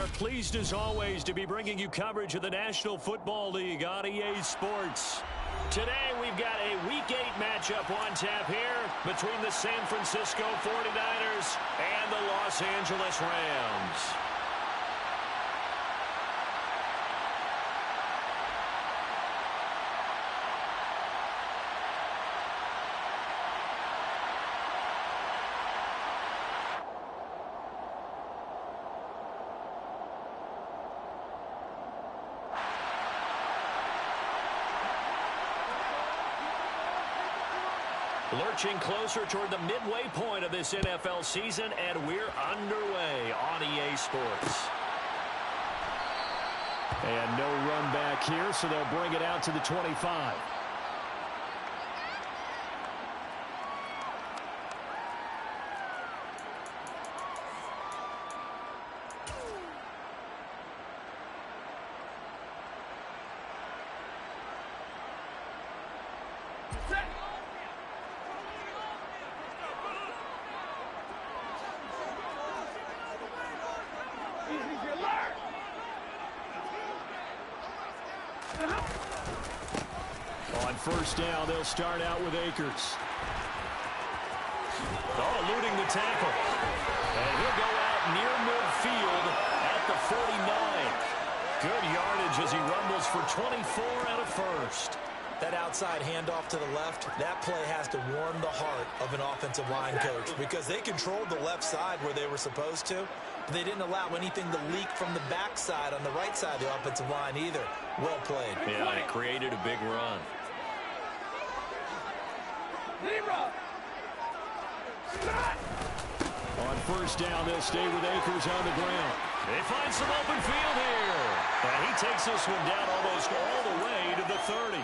are pleased as always to be bringing you coverage of the National Football League on EA Sports. Today we've got a Week 8 matchup on tap here between the San Francisco 49ers and the Los Angeles Rams. Lurching closer toward the midway point of this NFL season, and we're underway on EA Sports. And no run back here, so they'll bring it out to the 25. On first down, they'll start out with Akers. Oh, eluding the tackle. And he'll go out near midfield at the 49. Good yardage as he rumbles for 24 and a first. That outside handoff to the left, that play has to warm the heart of an offensive line coach because they controlled the left side where they were supposed to, but they didn't allow anything to leak from the backside on the right side of the offensive line either. Well played. Yeah, and it created a big run. On first down, they'll stay with Akers on the ground. They find some open field here. And he takes this one down almost all the way to the 30.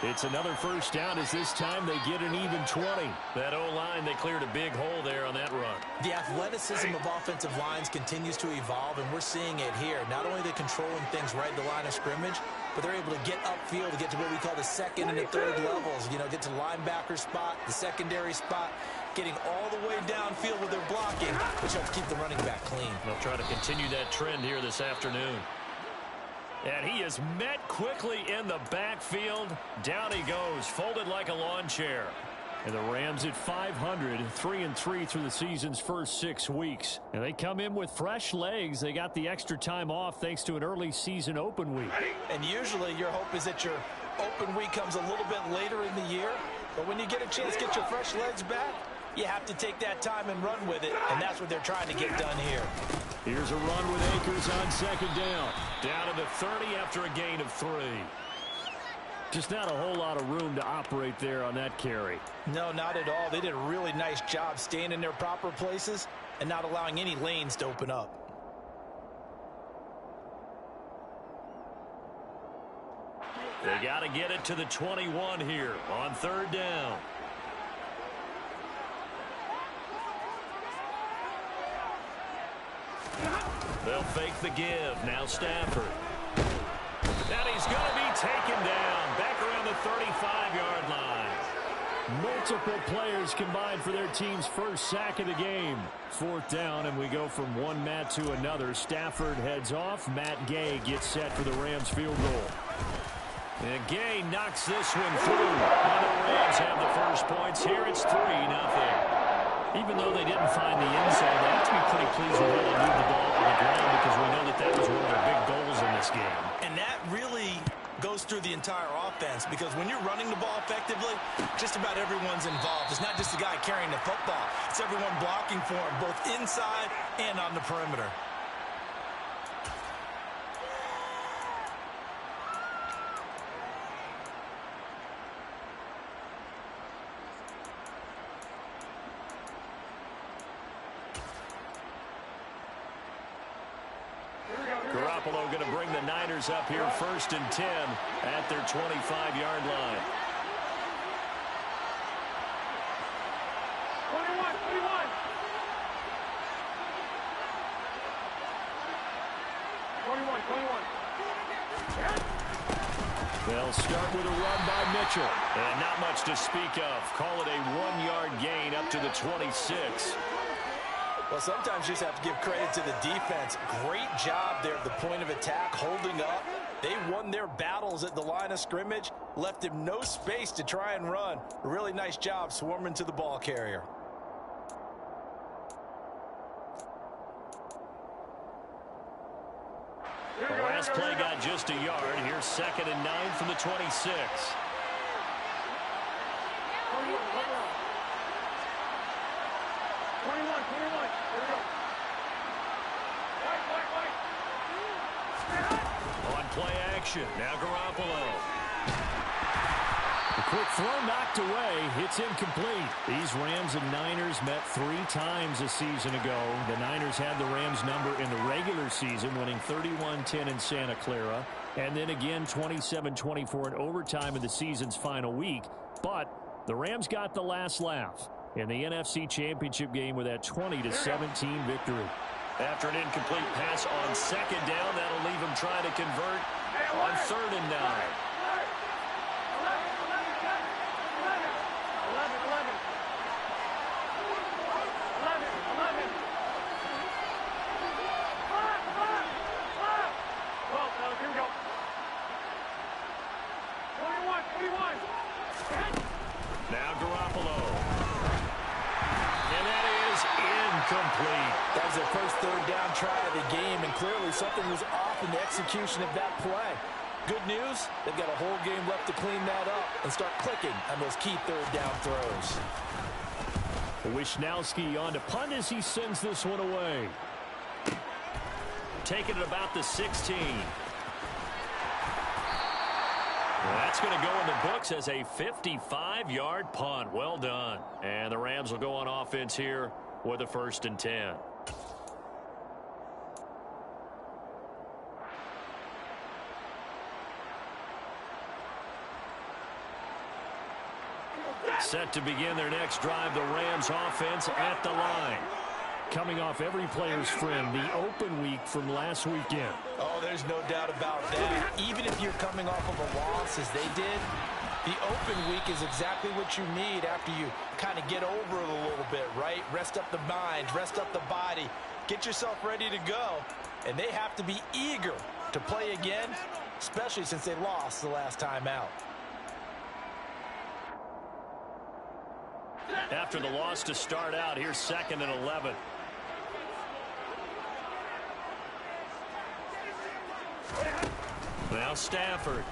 It's another first down as this time they get an even 20. That O-line, they cleared a big hole there on that run. The athleticism of offensive lines continues to evolve, and we're seeing it here. Not only are they controlling things right at the line of scrimmage, but they're able to get upfield to get to what we call the second and the third levels. You know, get to the linebacker spot, the secondary spot, getting all the way downfield with their blocking, which helps keep the running back clean. They'll try to continue that trend here this afternoon. And he is met quickly in the backfield. Down he goes, folded like a lawn chair. And the Rams at 500, 3-3 through the season's first 6 weeks. And they come in with fresh legs. They got the extra time off thanks to an early season open week. And usually your hope is that your open week comes a little bit later in the year. But when you get a chance to get your fresh legs back, you have to take that time and run with it. And that's what they're trying to get done here. Here's a run with Akers on second down. Down to the 30 after a gain of 3. Just not a whole lot of room to operate there on that carry. No, not at all. They did a really nice job staying in their proper places and not allowing any lanes to open up. They got to get it to the 21 here on third down. They'll fake the give. Now Stafford. And he's going to be taken down. Back around the 35-yard line. Multiple players combined for their team's first sack of the game. Fourth down, and we go from one Matt to another. Stafford heads off. Matt Gay gets set for the Rams field goal. And Gay knocks this one through. And the Rams have the first points here. It's 3-0. Even though they didn't find the end zone, they have to be pretty pleased with how they moved the ball on the ground because we know that was one of their big goals in this game. And that really goes through the entire offense because when you're running the ball effectively, just about everyone's involved. It's not just the guy carrying the football. It's everyone blocking for him, both inside and on the perimeter. Garoppolo going to bring the Niners up here first and 10 at their 25-yard line. 21. They'll start with a run by Mitchell. And not much to speak of. Call it a 1-yard gain up to the 26. Well, sometimes you just have to give credit to the defense. Great job there at the point of attack, holding up. They won their battles at the line of scrimmage, left him no space to try and run. A really nice job swarming to the ball carrier. The last play got just a yard. Here's 2nd and 9 from the 26. On play action, now Garoppolo. The quick throw knocked away. It's incomplete. These Rams and Niners met 3 times a season ago. The Niners had the Rams number in the regular season, winning 31-10 in Santa Clara, and then again 27-24 in overtime in the season's final week. But the Rams got the last laugh in the NFC Championship game with that 20-17 victory. After an incomplete pass on 2nd down, that'll leave him trying to convert on 3rd and 9. Now Garoppolo. And that is incomplete. That was their first 3rd down try of the game, and clearly something was off in the execution of that play. Good news, they've got a whole game left to clean that up and start clicking on those key 3rd down throws. Wishnowski on to punt as he sends this one away. Taking it about the 16. That's going to go in the books as a 55-yard punt. Well done. And the Rams will go on offense here with a 1st and 10. Set to begin their next drive, the Rams offense at the line. Coming off every player's friend, the open week from last weekend. Oh, there's no doubt about that. Even if you're coming off of a loss as they did, the open week is exactly what you need after you kind of get over it a little bit, right? Rest up the mind, rest up the body, get yourself ready to go. And they have to be eager to play again, especially since they lost the last time out. After the loss to start out, here's 2nd and 11. Now Stafford.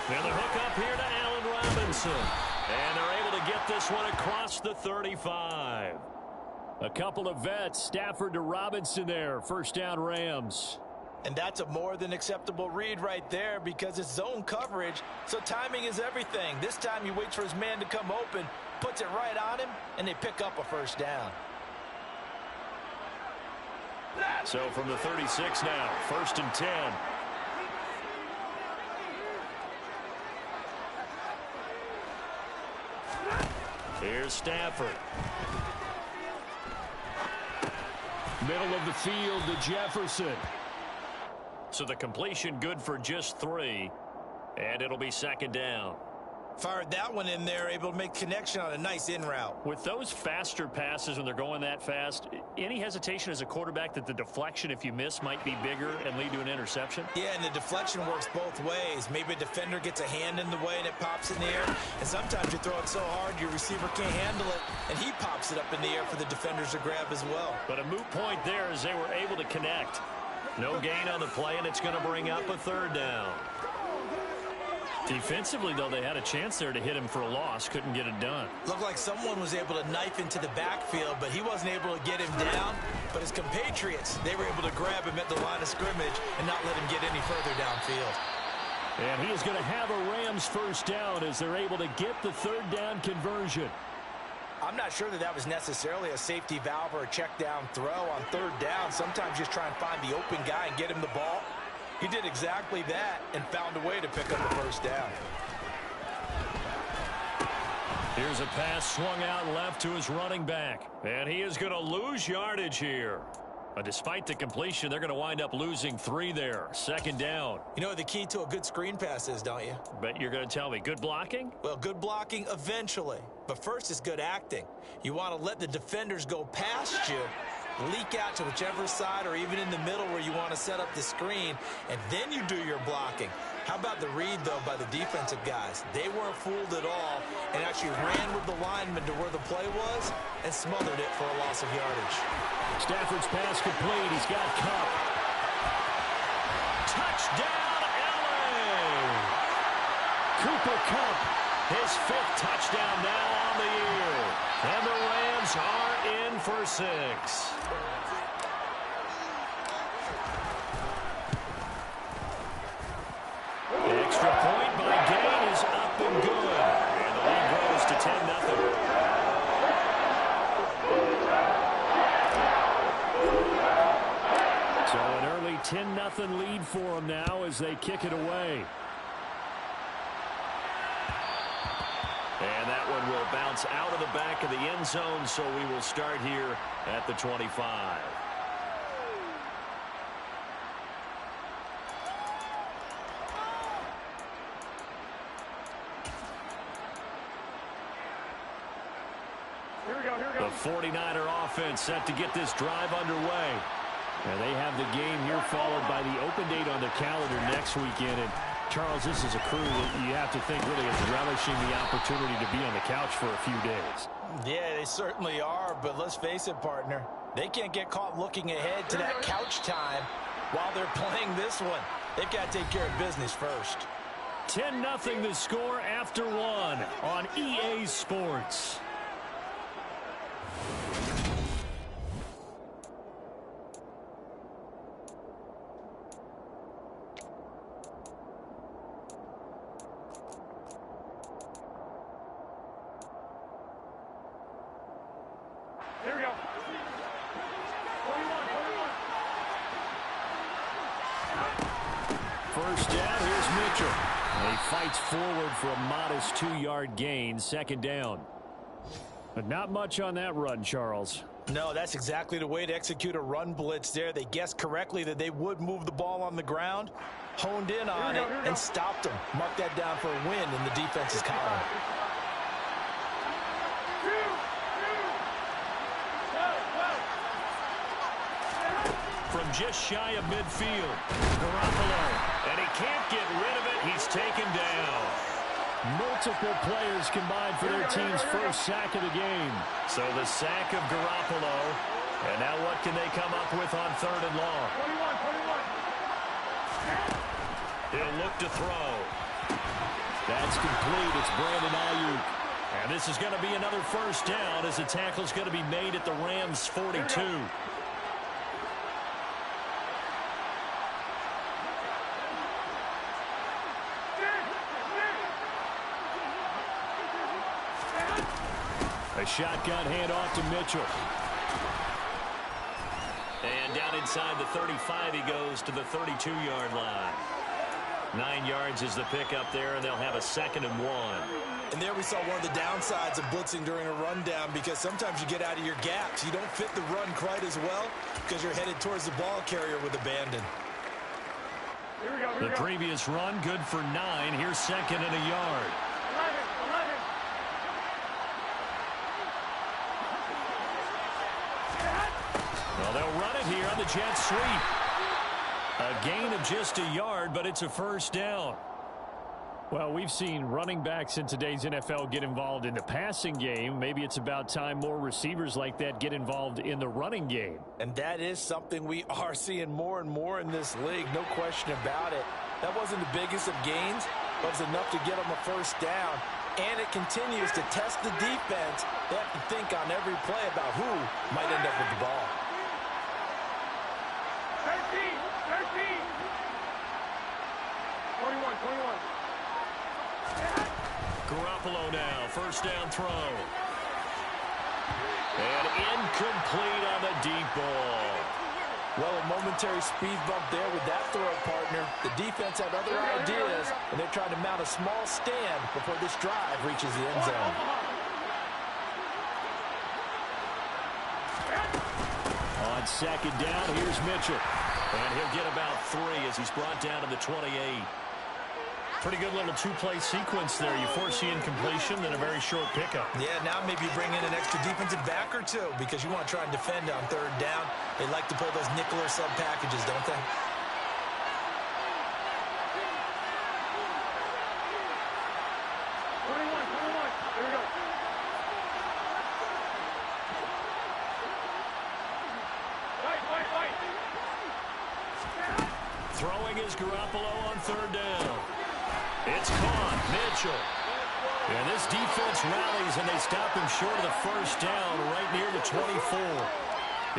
Now the hook up here to Allen Robinson. And they're able to get this one across the 35. A couple of vets, Stafford to Robinson there. 1st down Rams. And that's a more than acceptable read right there because it's zone coverage, so timing is everything. This time he waits for his man to come open, puts it right on him, and they pick up a 1st down. So from the 36 now, 1st and 10. Here's Stafford. Middle of the field to Jefferson. So the completion good for just 3. And it'll be 2nd down. Fired that one in there, able to make connection on a nice in route. With those faster passes when they're going that fast, any hesitation as a quarterback that the deflection, if you miss, might be bigger and lead to an interception? Yeah, and the deflection works both ways. Maybe a defender gets a hand in the way and it pops in the air. And sometimes you throw it so hard your receiver can't handle it, and he pops it up in the air for the defenders to grab as well. But a moot point there as they were able to connect. No gain on the play, and it's going to bring up a 3rd down. Defensively, though, they had a chance there to hit him for a loss. Couldn't get it done. Looked like someone was able to knife into the backfield, but he wasn't able to get him down. But his compatriots, they were able to grab him at the line of scrimmage and not let him get any further downfield. And he is going to have a Rams 1st down as they're able to get the 3rd down conversion. I'm not sure that that was necessarily a safety valve or a check down throw on 3rd down. Sometimes just try and find the open guy and get him the ball. He did exactly that and found a way to pick up the 1st down. Here's a pass swung out left to his running back. And he is going to lose yardage here. But despite the completion, they're going to wind up losing 3 there. Second down. You know what the key to a good screen pass is, don't you? Bet you're going to tell me. Good blocking? Well, good blocking eventually. But first is good acting. You want to let the defenders go past you, leak out to whichever side or even in the middle where you want to set up the screen, and then you do your blocking. How about the read, though, by the defensive guys? They weren't fooled at all and actually ran with the lineman to where the play was and smothered it for a loss of yardage. Stafford's pass complete. He's got Cup. Touchdown, LA! Cooper Kupp, his 5th touchdown now on the year. And the Rams are in for 6. Extra point by Gain is up and good. And the lead grows to 10-0. So an early 10-0 lead for them now as they kick it away. And that one will bounce out of the back of the end zone, so we will start here at the 25. The 49er offense set to get this drive underway. And they have the game here followed by the open date on the calendar next weekend. And Charles, this is a crew that you have to think really is relishing the opportunity to be on the couch for a few days. Yeah, they certainly are, but let's face it, partner. They can't get caught looking ahead to that couch time while they're playing this one. They've got to take care of business first. 10-0 the score after 1 on EA Sports. Here we go. 21. First down, here's Mitchell. And he fights forward for a modest 2-yard gain, second down. But not much on that run, Charles. No, that's exactly the way to execute a run blitz there. They guessed correctly that they would move the ball on the ground, honed in on it, and stopped them. Mark that down for a win in the defense's column. From just shy of midfield, Garoppolo. And he can't get rid of it. He's taken down. Multiple players combined for their team's first sack of the game. So the sack of Garoppolo. And now what can they come up with on 3rd and long? 21. He'll look to throw. That's complete. It's Brandon Ayuk. And this is going to be another first down as the tackle's going to be made at the Rams' 42. A shotgun handoff to Mitchell. And down inside the 35, he goes to the 32-yard line. 9 yards is the pickup there, and they'll have a 2nd and 1. And there we saw one of the downsides of blitzing during a rundown, because sometimes you get out of your gaps. You don't fit the run quite as well because you're headed towards the ball carrier with abandon. The previous run, good for 9. Here's 2nd and a yard. 11. Well, they'll run it here on the jet sweep. A gain of just a yard, but it's a first down. Well, we've seen running backs in today's NFL get involved in the passing game. Maybe it's about time more receivers like that get involved in the running game. And that is something we are seeing more and more in this league, no question about it. That wasn't the biggest of gains, but it was enough to get them a first down. And it continues to test the defense. They have to think on every play about who might end up with the ball. 13. 21. Garoppolo now, first down throw. And incomplete on the deep ball. Well, a momentary speed bump there with that throw, partner. The defense had other ideas, and they're trying to mount a small stand before this drive reaches the end zone. On On second down, here's Mitchell. And he'll get about 3 as he's brought down to the 28. Pretty good little two-play sequence there. You force the incompletion, then a very short pickup. Yeah, now maybe bring in an extra defensive back or two because you want to try and defend on third down. They like to play those nickel or sub packages, don't they? Throwing is Garoppolo on third down. It's caught. Mitchell. And this defense rallies, and they stop him short of the first down right near the 24.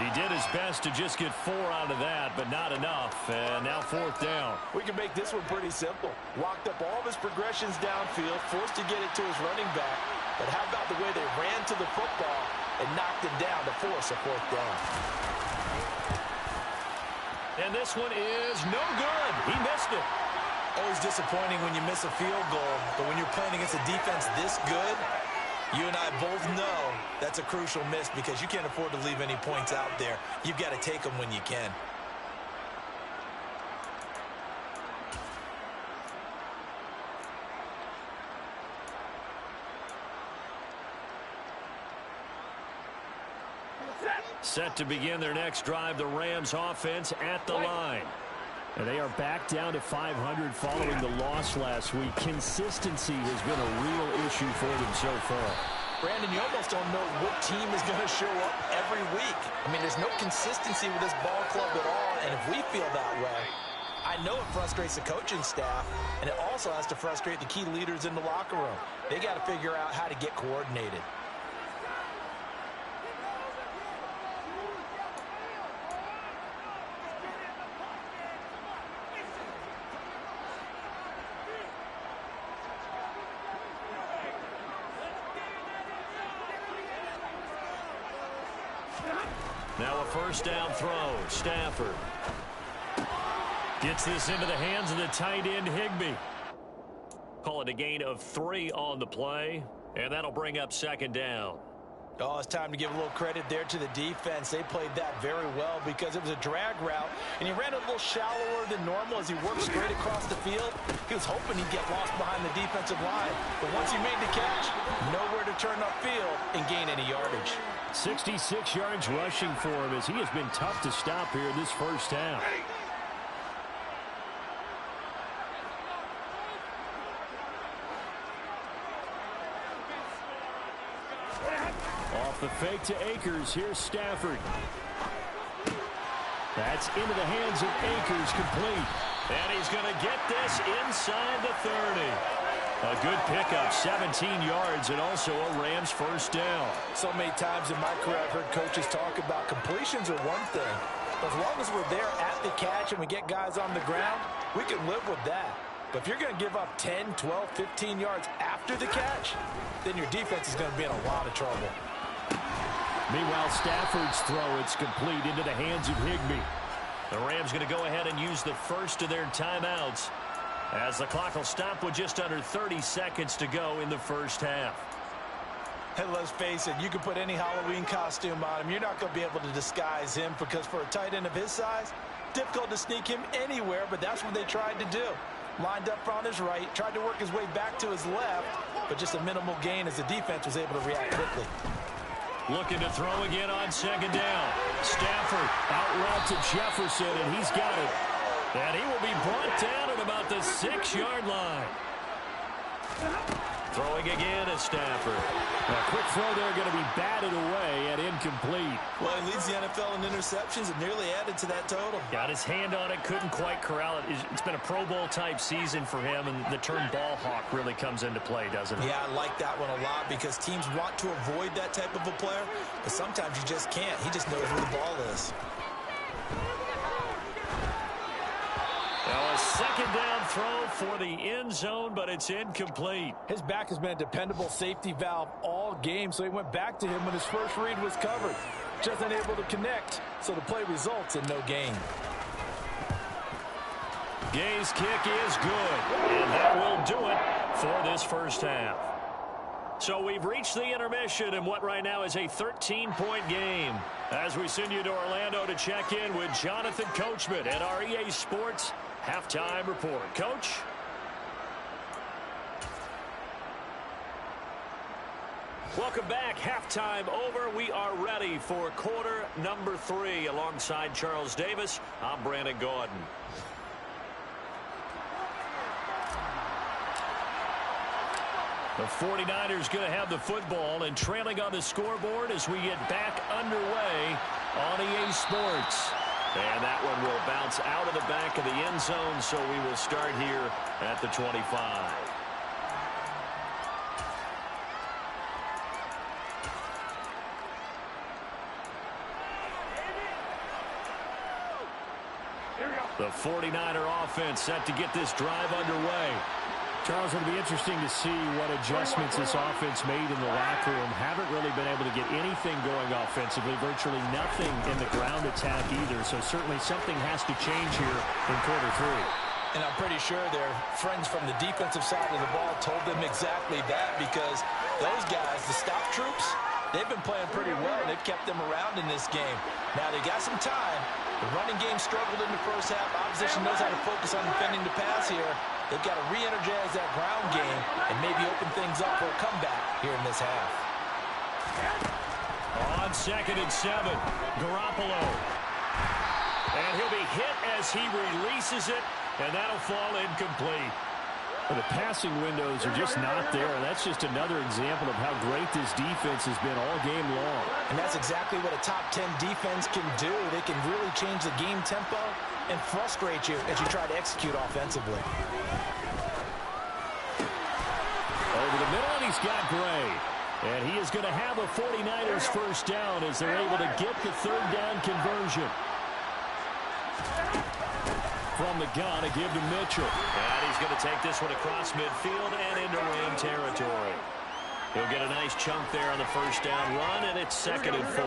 He did his best to just get 4 out of that, but not enough. And now fourth down. We can make this one pretty simple. Walked up all of his progressions downfield, forced to get it to his running back. But how about the way they ran to the football and knocked him down to force a fourth down? And this one is no good. He missed it. Always disappointing when you miss a field goal, but when you're playing against a defense this good, you and I both know that's a crucial miss because you can't afford to leave any points out there. You've got to take them when you can. Set to begin their next drive, the Rams offense at the line. And they are back down to 500 following the loss last week. Consistency has been a real issue for them so far. Brandon, you almost don't know what team is going to show up every week. I mean, there's no consistency with this ball club at all, and if we feel that way, I know it frustrates the coaching staff, and it also has to frustrate the key leaders in the locker room. They got to figure out how to get coordinated. Now a first down throw. Stafford gets this into the hands of the tight end, Higbee. Call it a gain of 3 on the play, and that'll bring up second down. Oh, it's time to give a little credit there to the defense. They played that very well because it was a drag route, and he ran a little shallower than normal as he worked straight across the field. He was hoping he'd get lost behind the defensive line, but once he made the catch, nowhere to turn upfield and gain any yardage. 66 yards rushing for him as he has been tough to stop here in this first half. Off the fake to Akers. Here's Stafford. That's into the hands of Akers, complete. And he's going to get this inside the 30. A good pickup, 17 yards, and also a Rams first down. So many times in my career I've heard coaches talk about completions are one thing. But as long as we're there at the catch and we get guys on the ground, we can live with that. But if you're going to give up 10, 12, 15 yards after the catch, then your defense is going to be in a lot of trouble. Meanwhile, Stafford's throw, it's complete into the hands of Higbee. The Rams going to go ahead and use the first of their timeouts as the clock will stop with just under 30 seconds to go in the first half. And let's face it, you can put any Halloween costume on him. You're not going to be able to disguise him because for a tight end of his size, difficult to sneak him anywhere, but that's what they tried to do. Lined up on his right, tried to work his way back to his left, but just a minimal gain as the defense was able to react quickly. Looking to throw again on second down. Stafford out route to Jefferson, and he's got it. And he will be brought down at about the 6-yard line. Throwing again at Stafford. A quick throw there going to be batted away and incomplete. Well, he leads the NFL in interceptions and nearly added to that total. Got his hand on it, couldn't quite corral it. It's been a Pro Bowl type season for him, and the term ball hawk really comes into play, doesn't it? Yeah, I like that one a lot because teams want to avoid that type of a player, but sometimes you just can't. He just knows where the ball is. Now a second down throw for the end zone, but it's incomplete. His back has been a dependable safety valve all game, so he went back to him when his first read was covered. Just unable to connect, so the play results in no gain. Gay's kick is good, and that will do it for this first half. So we've reached the intermission in what right now is a 13-point game. As we send you to Orlando to check in with Jonathan Coachman at our EA Sports Halftime Report. Coach? Welcome back. Halftime over. We are ready for quarter number 3. Alongside Charles Davis, I'm Brandon Gaudin. The 49ers going to have the football and trailing on the scoreboard as we get back underway on EA Sports. And that one will bounce out of the back of the end zone, so we will start here at the 25. The 49er offense set to get this drive underway. Charles, it'll be interesting to see what adjustments this offense made in the locker room. Haven't really been able to get anything going offensively, virtually nothing in the ground attack either. So certainly something has to change here in quarter 3. And I'm pretty sure their friends from the defensive side of the ball told them exactly that, because those guys, the stop troops, they've been playing pretty well. They've kept them around in this game. Now they got some time. The running game struggled in the first half. Opposition knows how to focus on defending the pass here. They've got to re-energize that ground game and maybe open things up for a comeback here in this half. On 2nd and 7, Garoppolo. And he'll be hit as he releases it, and that'll fall incomplete. Well, the passing windows are just not there. That's just another example of how great this defense has been all game long. And that's exactly what a top 10 defense can do. They can really change the game tempo and frustrate you as you try to execute offensively. Over the middle, and he's got Gray. And he is going to have a 49ers first down as they're able to get the third down conversion. From the gun, a give to Mitchell. And he's going to take this one across midfield and into Ram territory. He'll get a nice chunk there on the first down run, and it's 2nd and 4.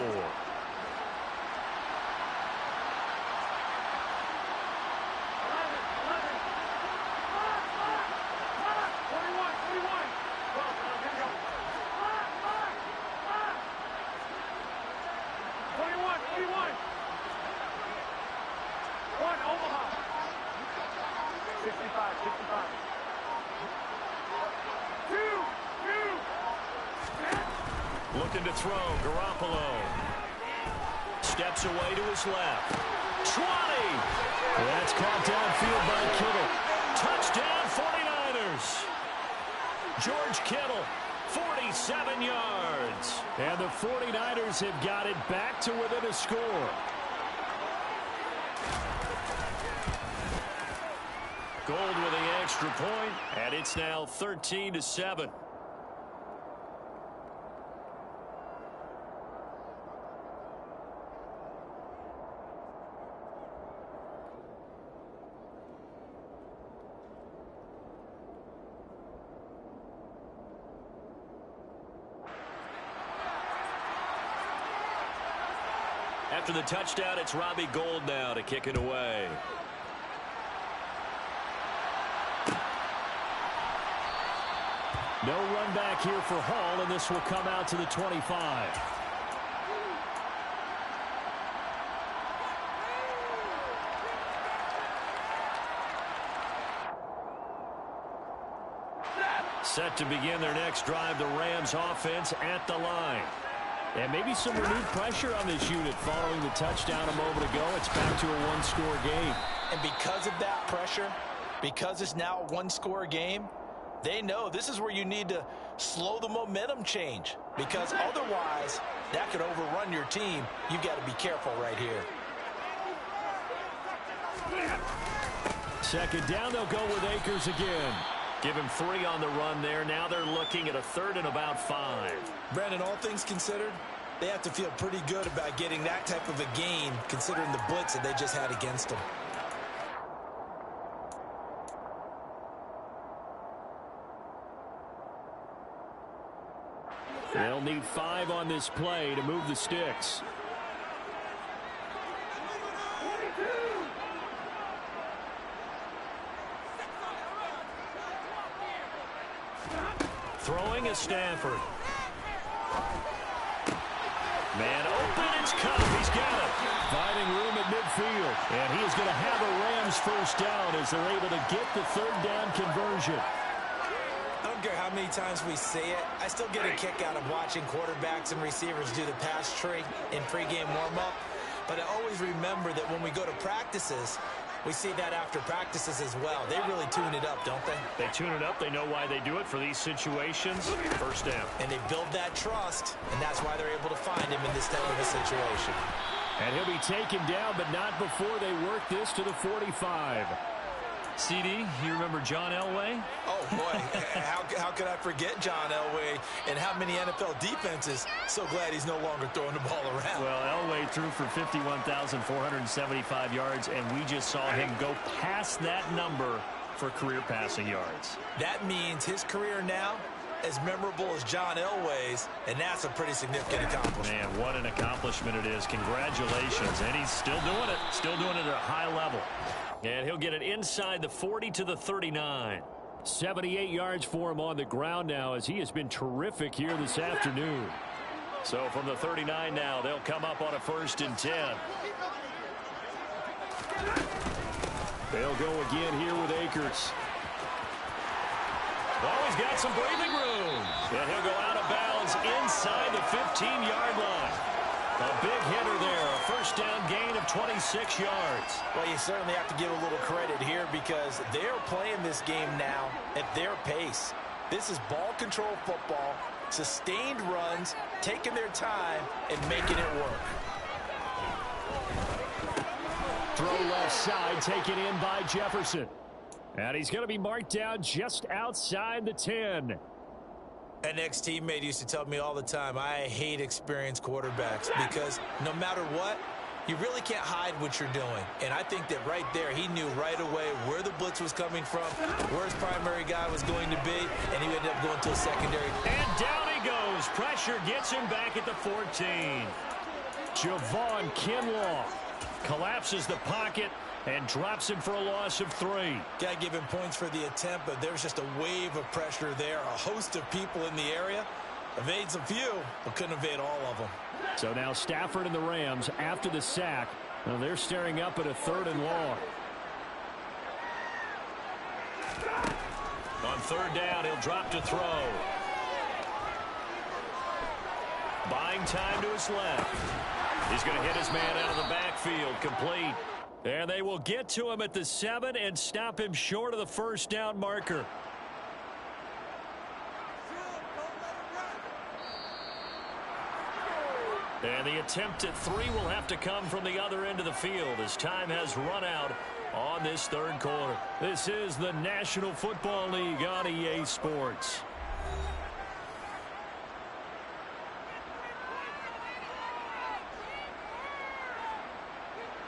Looking to throw, Garoppolo. Steps away to his left. 20! That's caught downfield by Kittle. Touchdown, 49ers! George Kittle, 47 yards. And the 49ers have got it back to within a score. Gold with the extra point, and it's now 13-7. After the touchdown, it's Robbie Gould now to kick it away. No run back here for Hall, and this will come out to the 25. Set to begin their next drive, the Rams offense at the line. And maybe some renewed pressure on this unit following the touchdown a moment ago. It's back to a one-score game. And because of that pressure, because it's now a one-score game, they know this is where you need to slow the momentum change, because otherwise that could overrun your team. You've got to be careful right here. Second down, they'll go with Akers again. Give him 3 on the run there. Now they're looking at a 3rd and about 5. Brandon, all things considered, they have to feel pretty good about getting that type of a gain, considering the blitz that they just had against them. They'll need 5 on this play to move the sticks. Throwing is Stafford. Man open, it's Cup. He's got it. Finding room at midfield. And he is going to have a Rams first down as they're able to get the third down conversion. I don't care how many times we say it, I still get a kick out of watching quarterbacks and receivers do the pass tree in pregame warm-up. But I always remember that when we go to practices, we see that after practices as well. They really tune it up, don't they? They tune it up. They know why they do it for these situations. First down. And they build that trust, and that's why they're able to find him in this type of a situation. And he'll be taken down, but not before they work this to the 45. CD, you remember John Elway? Oh, boy. how could I forget John Elway and how many NFL defenses? So glad he's no longer throwing the ball around. Well, Elway threw for 51,475 yards, and we just saw him go past that number for career passing yards. That means his career now as memorable as John Elway's, and that's a pretty significant accomplishment. Man, what an accomplishment it is. Congratulations. And he's still doing it. Still doing it at a high level. And he'll get it inside the 40 to the 39. 78 yards for him on the ground now as he has been terrific here this afternoon. So from the 39 now, they'll come up on a 1st and 10. They'll go again here with Akers. Oh, he's got some breathing room. And he'll go out of bounds inside the 15-yard line. A big hitter there, a first down gain of 26 yards. Well, you certainly have to give a little credit here because they're playing this game now at their pace. This is ball control football, sustained runs, taking their time, and making it work. Throw left side, taken in by Jefferson. And he's going to be marked down just outside the 10. An ex-teammate used to tell me all the time, I hate experienced quarterbacks because no matter what, you really can't hide what you're doing. And I think that right there, he knew right away where the blitz was coming from, where his primary guy was going to be, and he ended up going to a secondary. And down he goes. Pressure gets him back at the 14. Javon Kinlaw collapses the pocket and drops him for a loss of 3. Got to give him points for the attempt, but there's just a wave of pressure there. A host of people in the area. Evades a few, but couldn't evade all of them. So now Stafford and the Rams, after the sack, they're staring up at a 3rd and long. On 3rd down, he'll drop to throw. Buying time to his left. He's going to hit his man out of the backfield, complete. And they will get to him at the 7 and stop him short of the first down marker. And the attempt at 3 will have to come from the other end of the field as time has run out on this 3rd quarter. This is the National Football League on EA Sports.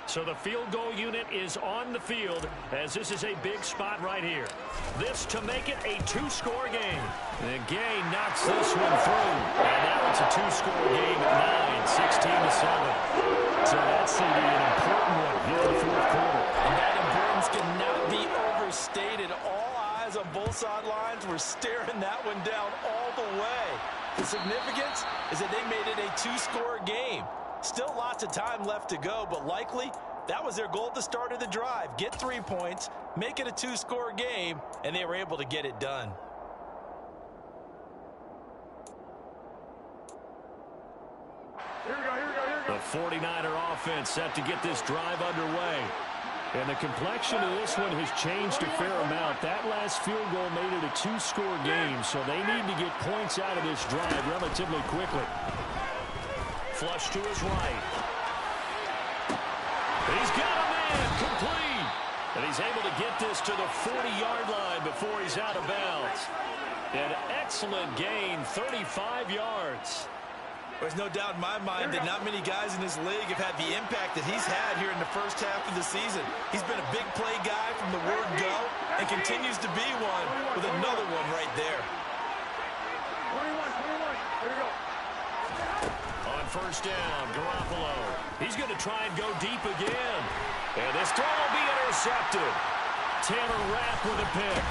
So the field goal unit is on the field as this is a big spot right here. This to make it a 2-score game. And Gay knocks this one through. And now it's a 2-score game at 9, 16-7. So that's an important one here in the 4th quarter. And that importance cannot be overstated. All eyes on both sidelines were staring that one down all the way. The significance is that they made it a 2-score game. Still lots of time left to go, but likely that was their goal at the start of the drive. Get 3 points, make it a 2-score game, and they were able to get it done. Here we go, here we go, here we go. The 49er offense set to get this drive underway. And the complexion of this one has changed a fair amount. That last field goal made it a 2-score game, so they need to get points out of this drive relatively quickly. Flush to his right. He's got a man complete. And he's able to get this to the 40-yard line before he's out of bounds. An excellent gain, 35 yards. There's no doubt in my mind that not many guys in this league have had the impact that he's had here in the first half of the season. He's been a big play guy from the word go and continues to be one with another one right there. 21, here we go. On 1st down, Garoppolo. He's going to try and go deep again. And this throw will be intercepted. Taylor Rapp with a pick.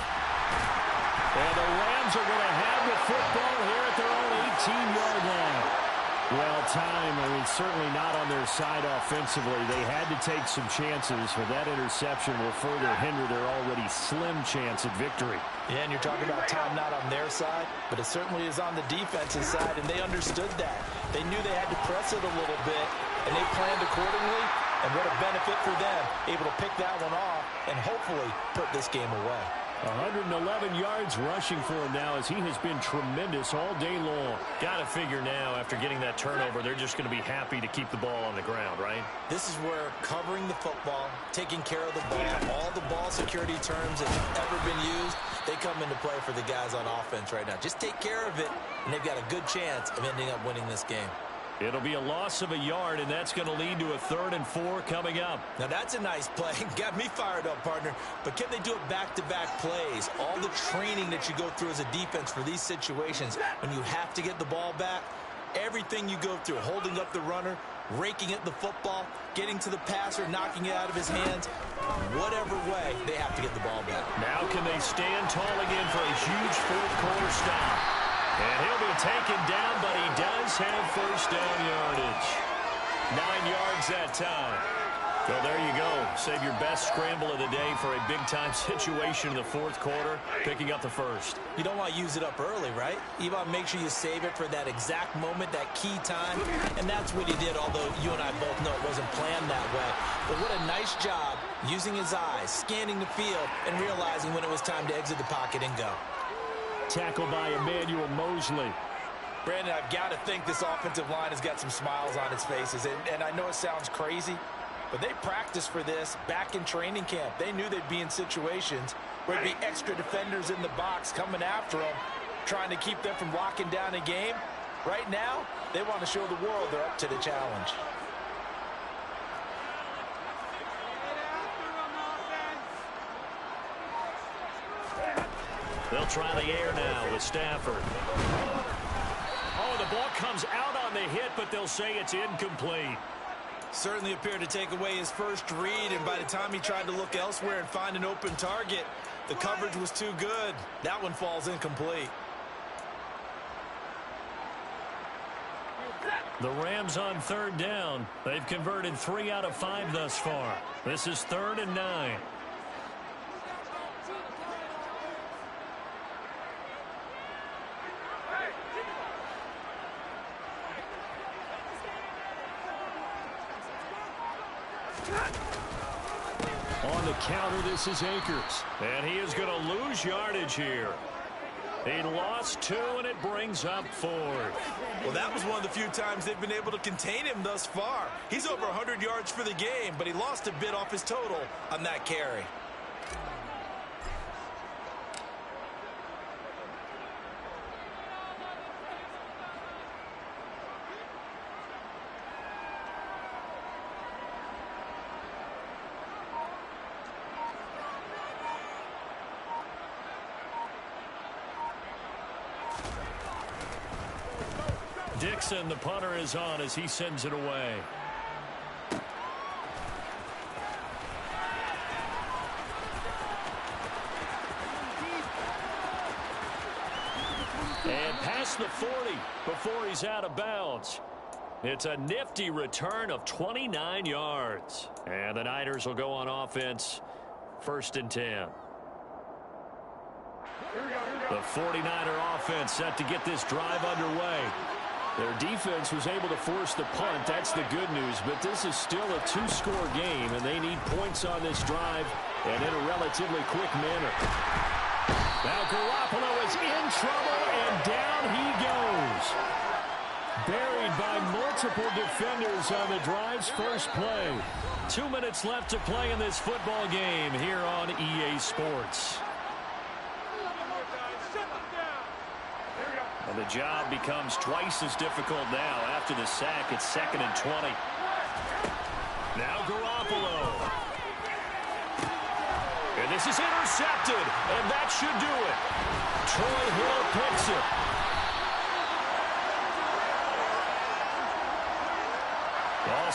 And the Rams are going to have the football here at their own 18-yard line. Well, time, certainly not on their side offensively. They had to take some chances, but that interception will further hinder their already slim chance at victory. Yeah, and you're talking about time not on their side, but it certainly is on the defensive side, and they understood that. They knew they had to press it a little bit, and they planned accordingly, and what a benefit for them, able to pick that one off and hopefully put this game away. 111 yards rushing for him now as he has been tremendous all day long. Got to figure now, after getting that turnover, they're just going to be happy to keep the ball on the ground, right? This is where covering the football, taking care of the ball, all the ball security terms that have ever been used, they come into play for the guys on offense right now. Just take care of it, and they've got a good chance of ending up winning this game. It'll be a loss of a yard, and that's going to lead to a 3rd and 4 coming up. Now, that's a nice play. Got me fired up, partner. But can they do it back-to-back plays? All the training that you go through as a defense for these situations, when you have to get the ball back, everything you go through, holding up the runner, raking at the football, getting to the passer, knocking it out of his hands, whatever way, they have to get the ball back. Now can they stand tall again for a huge fourth-quarter stop? And he'll be taken down, but he does have first down yardage. 9 yards that time. So there you go. Save your best scramble of the day for a big-time situation in the fourth quarter, picking up the first. You don't want to use it up early, right? You want to make sure you save it for that exact moment, that key time. And that's what he did, although you and I both know it wasn't planned that way. But what a nice job using his eyes, scanning the field, and realizing when it was time to exit the pocket and go. Tackled by Emmanuel Mosley. Brandon, I've got to think this offensive line has got some smiles on its faces. And I know it sounds crazy, but they practiced for this back in training camp. They knew they'd be in situations where there'd be extra defenders in the box coming after them, trying to keep them from locking down a game. Right now, they want to show the world they're up to the challenge. They'll try the air now with Stafford. Oh, the ball comes out on the hit, but they'll say it's incomplete. Certainly appeared to take away his first read, and by the time he tried to look elsewhere and find an open target, the coverage was too good. That one falls incomplete. The Rams on 3rd down. They've converted 3 out of 5 thus far. This is 3rd and 9. On the counter, this is Akers. And he is going to lose yardage here. He lost 2, and it brings up 4. Well, that was one of the few times they've been able to contain him thus far. He's over 100 yards for the game, but he lost a bit off his total on that carry. Dixon, the punter, is on as he sends it away. And past the 40 before he's out of bounds. It's a nifty return of 29 yards. And the Niners will go on offense, 1st and 10. The 49er offense set to get this drive underway. Their defense was able to force the punt. That's the good news. But this is still a 2-score game, and they need points on this drive and in a relatively quick manner. Now Garoppolo is in trouble, and down he goes. Buried by multiple defenders on the drive's first play. 2 minutes left to play in this football game here on EA Sports. And the job becomes twice as difficult now after the sack. It's 2nd and 20. Now Garoppolo. And this is intercepted. And that should do it. Troy Hill picks it. Ball